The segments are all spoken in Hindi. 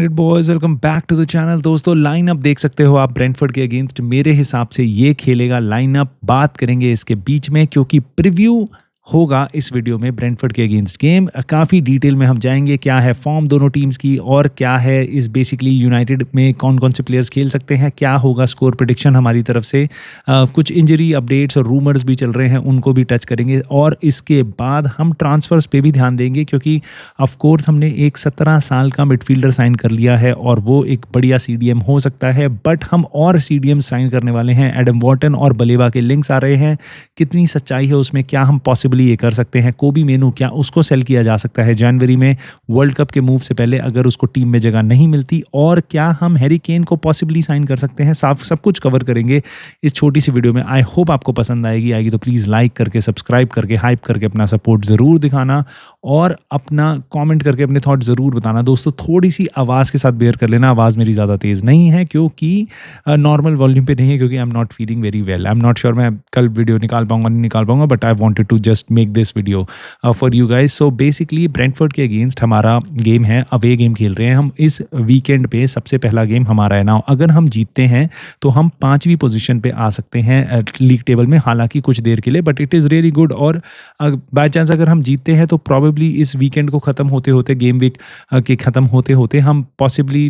United boys welcome back to the channel. दोस्तों लाइनअप देख सकते हो आप ब्रेंटफोर्ड के अगेंस्ट। मेरे हिसाब से ये खेलेगा लाइनअप, बात करेंगे इसके बीच में क्योंकि प्रीव्यू होगा इस वीडियो में ब्रेंटफोर्ड के अगेंस्ट गेम। काफ़ी डिटेल में हम जाएंगे, क्या है फॉर्म दोनों टीम्स की और क्या है इस बेसिकली यूनाइटेड में कौन कौन से प्लेयर्स खेल सकते हैं, क्या होगा स्कोर प्रेडिक्शन हमारी तरफ से, कुछ इंजरी अपडेट्स और रूमर्स भी चल रहे हैं उनको भी टच करेंगे। और इसके बाद हम ट्रांसफर्स पे भी ध्यान देंगे क्योंकि ऑफ कोर्स हमने एक 17 साल का मिडफील्डर साइन कर लिया है और वो एक बढ़िया सीडीएम हो सकता है, बट हम और सीडीएम साइन करने वाले हैं। एडम वॉर्टन और बलेवा के लिंक्स आ रहे हैं, कितनी सच्चाई है उसमें, क्या हम पॉसिबली ये कर सकते हैं। कोबी मेनू क्या उसको सेल किया जा सकता है जनवरी में वर्ल्ड कप के मूव से पहले अगर उसको टीम में जगह नहीं मिलती, और क्या हम हैरी केन को पॉसिबली साइन कर सकते हैं। साफ सब कुछ कवर करेंगे इस छोटी सी वीडियो में। आई होप आपको पसंद आएगी तो प्लीज़ लाइक करके, सब्सक्राइब करके, हाइप करके अपना सपोर्ट ज़रूर दिखाना और अपना कमेंट करके अपने थॉट ज़रूर बताना। दोस्तों थोड़ी सी आवाज़ के साथ बेयर कर लेना, आवाज़ मेरी ज़्यादा तेज़ नहीं है क्योंकि नॉर्मल वॉल्यूम पे नहीं है, क्योंकि I am not feeling very well. I am not sure मैं कल वीडियो निकाल पाऊंगा नहीं निकाल पाऊंगा, but I wanted to just make this video for you guys. So basically Brentford के अगेंस्ट हमारा गेम है, अवे गेम खेल रहे हैं हम इस वीकेंड पे। सबसे पहला गेम हमारा है ना, अगर हम जीतते हैं तो हम 5वीं पोजीशन पे आ सकते हैं लीग टेबल में, हालांकि कुछ देर के लिए, but it is really good. और बाय चांस अगर हम जीतते हैं तो प्रॉबेबली इस वीकेंड को ख़त्म होते होते, गेम वीक के ख़त्म होते होते हम पॉसिबली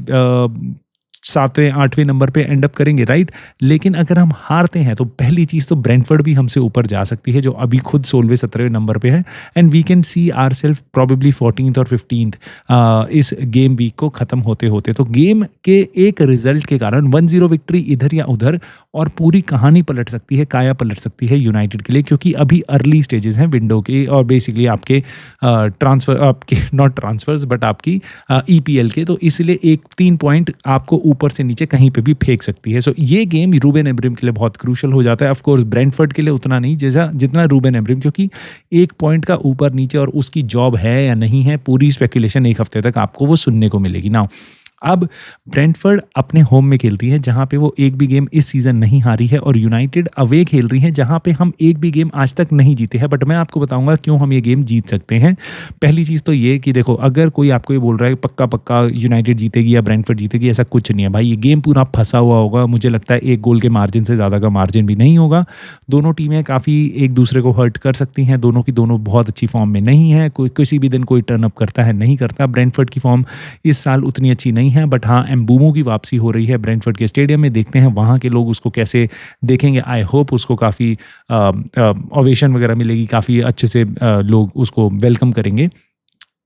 7वें 8वें नंबर पे एंड अप करेंगे, राइट। लेकिन अगर हम हारते हैं तो पहली चीज़ तो ब्रेंटफोर्ड भी हमसे ऊपर जा सकती है, जो अभी खुद 16वें 17वें नंबर पे है, and we can see our self probably 14th और 15th इस गेम वीक को ख़त्म होते होते। तो गेम के एक रिजल्ट के कारण 1-0 विक्ट्री इधर या उधर और पूरी कहानी पलट सकती है, काया पलट सकती है यूनाइटेड के लिए, क्योंकि अभी अर्ली स्टेजेस हैं विंडो के और बेसिकली आपके ट्रांसफ़र, आपके नॉट ट्रांसफर्स बट आपकी ईपीएल के। तो इसलिए 3 पॉइंट आपको ऊपर से नीचे कहीं पे भी फेंक सकती है। सो ये गेम रूबेन एमरिम के लिए बहुत क्रूशल हो जाता है। ऑफ कोर्स ब्रेंटफोर्ड के लिए उतना नहीं जैसा जितना रूबेन एमरिम, क्योंकि 1 पॉइंट का ऊपर नीचे और उसकी जॉब है या नहीं है, पूरी स्पेकुलेशन एक हफ्ते तक आपको वो सुनने को मिलेगी ना। अब ब्रेंटफोर्ड अपने होम में खेल रही है जहां पे वो एक भी गेम इस सीज़न नहीं हारी है, और यूनाइटेड अवे खेल रही है जहां पे हम एक भी गेम आज तक नहीं जीते हैं। बट मैं आपको बताऊंगा क्यों हम ये गेम जीत सकते हैं। पहली चीज़ तो ये कि देखो, अगर कोई आपको ये बोल रहा है पक्का पक्का यूनाइटेड जीतेगी या ब्रेंटफोर्ड जीतेगी, ऐसा कुछ नहीं है भाई। ये गेम पूरा फंसा हुआ होगा, मुझे लगता है 1 गोल के मार्जिन से ज़्यादा का मार्जिन भी नहीं होगा। दोनों टीमें काफ़ी एक दूसरे को हर्ट कर सकती हैं, दोनों की दोनों बहुत अच्छी फॉर्म में नहीं है। कोई किसी भी दिन कोई टर्न अप करता है, नहीं करता। ब्रेंटफोर्ड की फॉर्म इस साल उतनी अच्छी नहीं है, बट हाँ एम्बूमो की वापसी हो रही है ब्रेंटफोर्ड के स्टेडियम में। देखते हैं वहाँ के लोग उसको कैसे देखेंगे। आई होप उसको काफ़ी ओवेशन वगैरह मिलेगी, काफ़ी अच्छे से लोग उसको वेलकम करेंगे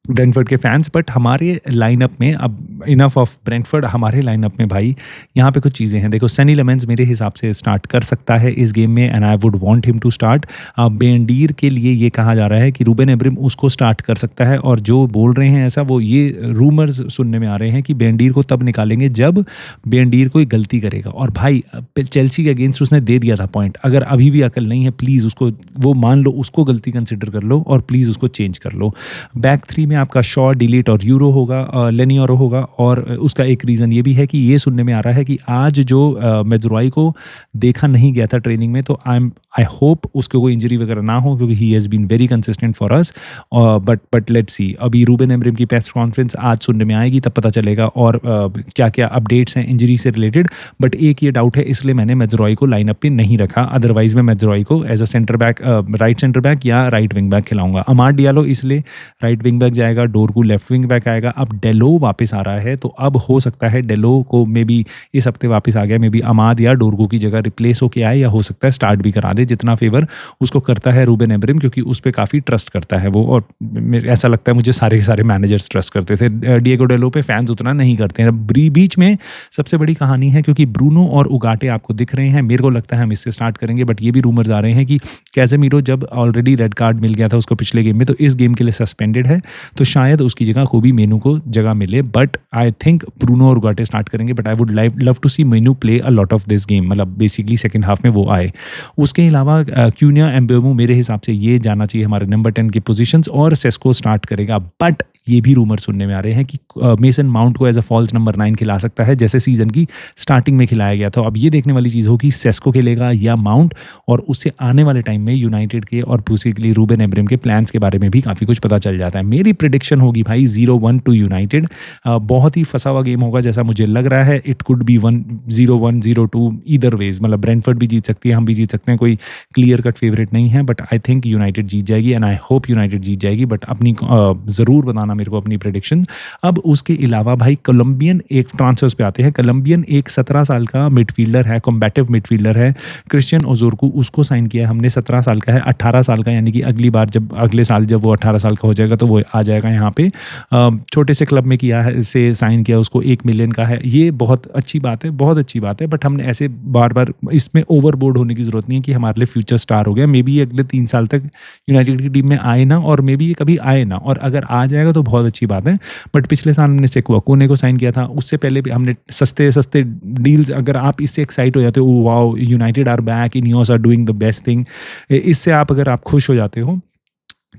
ब्रेंटफोर्ड के फैंस। बट हमारे लाइनअप में, अब इनफ ऑफ ब्रेंटफोर्ड, हमारे लाइनअप में भाई यहाँ पे कुछ चीज़ें हैं। देखो, सनी लेमेंस मेरे हिसाब से स्टार्ट कर सकता है इस गेम में, and I would want him to start. बेंडीर के लिए ये कहा जा रहा है कि रूबेन एमरिम उसको स्टार्ट कर सकता है, और जो बोल रहे हैं ऐसा, वो ये रूमर्स सुनने में आ रहे हैं कि बेंडीर को तब निकालेंगे जब बेंडीर कोई गलती करेगा। और भाई चेल्सी के अगेंस्ट उसने दे दिया था पॉइंट, अगर अभी भी अकल नहीं है प्लीज़ उसको, वो मान लो उसको गलती कंसिडर कर लो और प्लीज़ उसको चेंज कर लो। बैक 3 में आपका शॉ, डिलीट और यूरो होगा, लेनियोरो होगा। और उसका एक रीज़न ये भी है कि ये सुनने में आ रहा है कि आज जो मेजुराई को देखा नहीं गया था ट्रेनिंग में, तो आई होप उसको कोई इंजरी वगैरह ना हो, क्योंकि he has been very consistent for us. But let's see, अभी रूबेन एमरिम की प्रेस कॉन्फ्रेंस आज सुनने में आएगी, तब पता चलेगा और क्या क्या अपडेट्स हैं इंजरी से रिलेटेड। बट एक ये डाउट है, इसलिए मैंने मेजुराई को लाइनअप पे नहीं रखा, अदरवाइज मैं मेजुराई को as a centre back, right centre back या राइट विंग बैक खिलाऊंगा। अमाड डियालो इसलिए राइट विंग बैक जाएगा, डोरगू लेफ्ट विंग बैक आएगा। अब डेलो वापस आ रहा है, तो अब हो सकता है डेलो को मे बी इस हफ्ते वापस आ गया, मे बी अमाद या डोरगू की जगह रिप्लेस होके आए, या हो सकता है स्टार्ट भी करा दे, जितना फेवर उसको करता है रूबेन एमरिम, क्योंकि उस पर काफ़ी ट्रस्ट करता है वो। और ऐसा लगता है मुझे सारे मैनेजर्स ट्रस्ट करते थे, डिएगो डेलो पे फैंस उतना नहीं करते हैं। बीच में सबसे बड़ी कहानी है, क्योंकि ब्रूनो और उगाटे आपको दिख रहे हैं, मेरे को लगता है हम इससे स्टार्ट करेंगे। बट ये भी रूमर्स आ रहे हैं कि कैसेमीरो जब ऑलरेडी रेड कार्ड मिल गया था उसको पिछले गेम में, तो इस गेम के लिए सस्पेंडेड है, तो शायद उसकी जगह कोबी मेनू को जगह मिले। बट आई थिंक ब्रूनो और उगाटे स्टार्ट करेंगे, but I would love to see Mainoo play a lot of this game, मतलब बेसिकली सेकंड हाफ में वो आए। उसके अलावा क्यूनिया एम्बेमो मेरे हिसाब से ये जाना चाहिए हमारे नंबर 10 की पोजीशंस, और सेस्को स्टार्ट करेगा। बट ये भी रूमर सुनने में आ रहे हैं कि मेसन माउंट को एज अ फॉल्स नंबर 9 खिला सकता है, जैसे सीजन की स्टार्टिंग में खिलाया गया था। अब ये देखने वाली चीज़ होगी सेस्को खेलेगा या माउंट, और उससे आने वाले टाइम में यूनाइटेड के और बेसिकली रूबेन एमरिम के प्लान्स के बारे में भी काफ़ी कुछ पता चल जाता है। मेरी प्रेडिक्शन होगी भाई 0-1 टू यूनाइटेड। बहुत ही फंसा हुआ गेम होगा जैसा मुझे लग रहा है। It could be 1-0-1 0-2 either ways, मतलब ब्रेंटफोर्ड भी जीत सकती है, हम भी जीत सकते हैं, कोई क्लियर कट फेवरेट नहीं है, बट आई थिंक यूनाइटेड जीत जाएगी एंड आई होप यूनाइटेड जीत जाएगी। बट अपनी ज़रूर बताना मेरे को अपनी प्रेडिक्शन। अब उसके अलावा भाई कोलंबियन एक ट्रांसफर्स पे आते हैं। कोलंबियन एक 17 साल का मिडफील्डर है, कॉम्बैटिव मिडफील्डर है, क्रिश्चियन ओजोरकू, उसको साइन किया है हमने। 17 साल का है, 18 साल का, यानी कि अगली बार जब अगले साल जब वो 18 साल का हो जाएगा तो वो आ जाएगा यहाँ पे। छोटे से क्लब में किया है, से साइन किया, उसको 1 मिलियन का है। ये बहुत अच्छी बात है, बहुत अच्छी बात है, बट हमने ऐसे बार बार इसमें ओवरबोर्ड होने की ज़रूरत नहीं है कि हमारे लिए फ्यूचर स्टार हो गया। मे बी अगले 3 साल तक यूनाइटेड की टीम में आए ना, और मे बी ये कभी आए ना, और अगर आ जाएगा तो बहुत अच्छी बात है। बट पिछले साल हमने सेक्वा कोने को साइन किया था, उससे पहले भी हमने सस्ते सस्ते डील्स। अगर आप इससे एक्साइट हो जाते हो, wow United are back, Ineos are doing the best thing, इससे आप अगर आप खुश हो जाते हो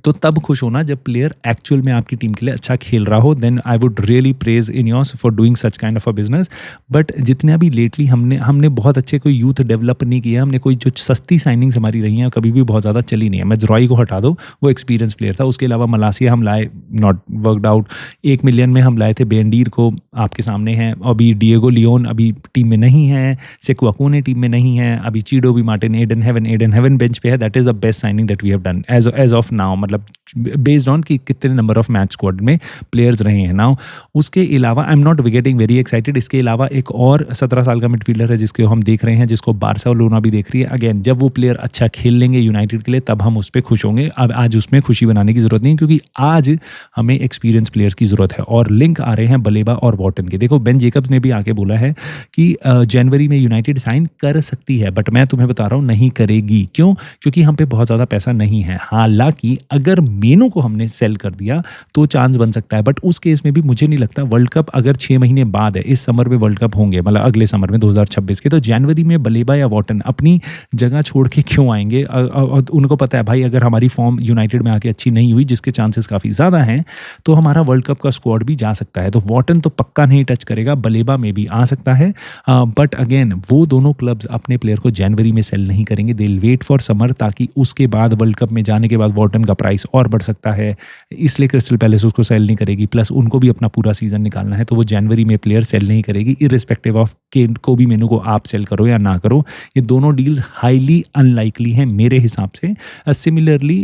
तो तब खुश होना जब प्लेयर एक्चुअल में आपकी टीम के लिए अच्छा खेल रहा हो। Then I would really praise Ineos for doing such kind of a business. But जितने अभी लेटली हमने बहुत अच्छे कोई यूथ डेवलप नहीं किया। हमने कोई जो सस्ती साइनिंग्स हमारी रही हैं कभी भी बहुत ज़्यादा चली नहीं है। मैं जरॉय को हटा दो, वो एक्सपीरियंस प्लेयर था। उसके अलावा मलासिया हम लाए, नॉट वर्कड आउट। 1 मिलियन में हम लाए थे बेंडीर को, आपके सामने है। अभी डिएगो लियोन अभी टीम में नहीं है, सेक्वाकोने टीम में नहीं है, अभी चीडो भी मार्टिन, एडन हेवन बेंच पे है। That is the best signing that we have done as of now, मतलब बेस्ड ऑन कि कितने नंबर ऑफ मैच स्क्वाड में प्लेयर्स रहे हैं नाउ। उसके अलावा I am not getting very excited. इसके अलावा एक और 17 साल का मिडफील्डर है जिसको हम देख रहे हैं, जिसको बार्सिलोना भी देख रही है। अगेन जब वो प्लेयर अच्छा खेल लेंगे यूनाइटेड के लिए तब हम उस पर खुश होंगे। अब आज उसमें खुशी बनाने की ज़रूरत नहीं, क्योंकि आज हमें एक्सपीरियंस प्लेयर्स की ज़रूरत है। और लिंक आ रहे हैं बलेबा और वॉटन के। देखो बेन जेकब्स ने भी आके बोला है कि जनवरी में यूनाइटेड साइन कर सकती है, बट मैं तुम्हें बता रहा हूँ नहीं करेगी। क्यों? क्योंकि हम पे बहुत ज़्यादा पैसा नहीं है। हालांकि अगर मेनू को हमने सेल कर दिया तो चांस बन सकता है, बट उस केस में भी मुझे नहीं लगता। वर्ल्ड कप अगर 6 महीने बाद है, इस समर में वर्ल्ड कप होंगे, मतलब अगले समर में 2026 के, तो जनवरी में बलेबा या वॉटन अपनी जगह छोड़ के क्यों आएंगे? उनको पता है भाई अगर हमारी फॉर्म यूनाइटेड में आके अच्छी नहीं हुई, जिसके चांसेस काफ़ी ज़्यादा हैं, तो हमारा वर्ल्ड कप का स्क्वाड भी जा सकता है। तो वॉटन तो पक्का नहीं टच करेगा, बलेबा में भी आ सकता है। बट अगेन वो दोनों क्लब्स अपने प्लेयर को जनवरी में सेल नहीं करेंगे। They will wait for summer, ताकि उसके बाद वर्ल्ड कप में जाने के बाद वॉटन का प्राइस और बढ़ सकता है, इसलिए क्रिस्टल पैलेस उसको सेल नहीं करेगी। प्लस उनको भी अपना पूरा सीजन निकालना है, तो वो जनवरी में प्लेयर सेल नहीं करेगी, इररिस्पेक्टिव ऑफ के को भी मेनू को आप सेल करो या ना करो। ये दोनों डील्स हाईली अनलाइकली हैं मेरे हिसाब से। सिमिलरली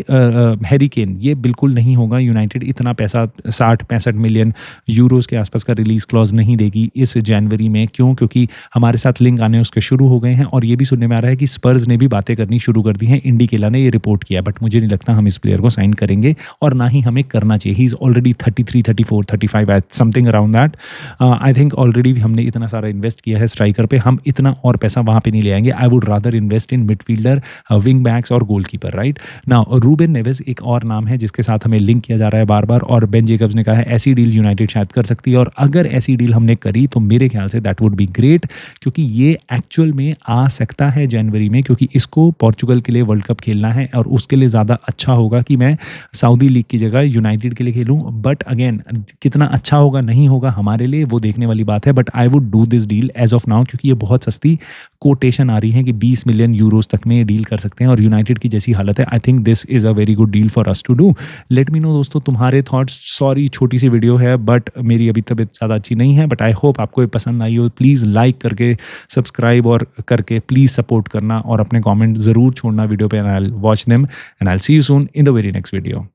हैरी केन, ये बिल्कुल नहीं होगा। यूनाइटेड इतना पैसा 60-65 मिलियन यूरोस के आसपास का रिलीज क्लॉज नहीं देगी इस जनवरी में। क्यों? क्योंकि हमारे साथ लिंक आने उसके शुरू हो गए हैं, और ये भी सुनने में आ रहा है कि स्पर्स ने भी बातें करनी शुरू कर दी हैं। इंडिकेला ने ये रिपोर्ट किया, बट मुझे नहीं लगता हम इस प्लेयर को साइन करेंगे, और ना ही हमें करना चाहिए। He is already 33, 34, 35 something around that. I think already हमने इतना सारा इन्वेस्ट किया है स्ट्राइकर पे, हम इतना और पैसा वहाँ पे नहीं ले आएंगे। I would rather invest in midfielder, wing backs और goalkeeper, right now. Ruben Neves एक और नाम है जिसके साथ हमें लिंक किया जा रहा है बार बार, और बेन जेकब्स ने कहा है ऐसी डील यूनाइटेड शायद कर सकती है। और अगर ऐसी डील हमने करी तो मेरे ख्याल say that would be great, क्योंकि ये एक्चुअल में आ सकता है जनवरी में, क्योंकि इसको पोर्चुगल के लिए वर्ल्ड कप खेलना है, और उसके लिए ज़्यादा अच्छा होगा कि मैं सऊदी लीग की जगह यूनाइटेड के लिए खेलूं। बट अगेन कितना अच्छा होगा नहीं होगा हमारे लिए वो देखने वाली बात है। But I would do this deal as of now, क्योंकि ये बहुत सस्ती कोटेशन आ रही है कि 20 मिलियन यूरोस तक में ये डील कर सकते हैं, और यूनाइटेड की जैसी हालत है। I think this is a very good deal for us to do. Let me know दोस्तों तुम्हारे थॉट्स। सॉरी छोटी सी वीडियो है, बट मेरी अभी तबीयत ज़्यादा अच्छी नहीं है, बट आई होप आपको ये पसंद आई हो। प्लीज़ लाइक करके, सब्सक्राइब और करके प्लीज़ सपोर्ट करना, और अपने कॉमेंट ज़रूर छोड़ना वीडियो पे, and I will watch them, and I will see you soon in the very next video.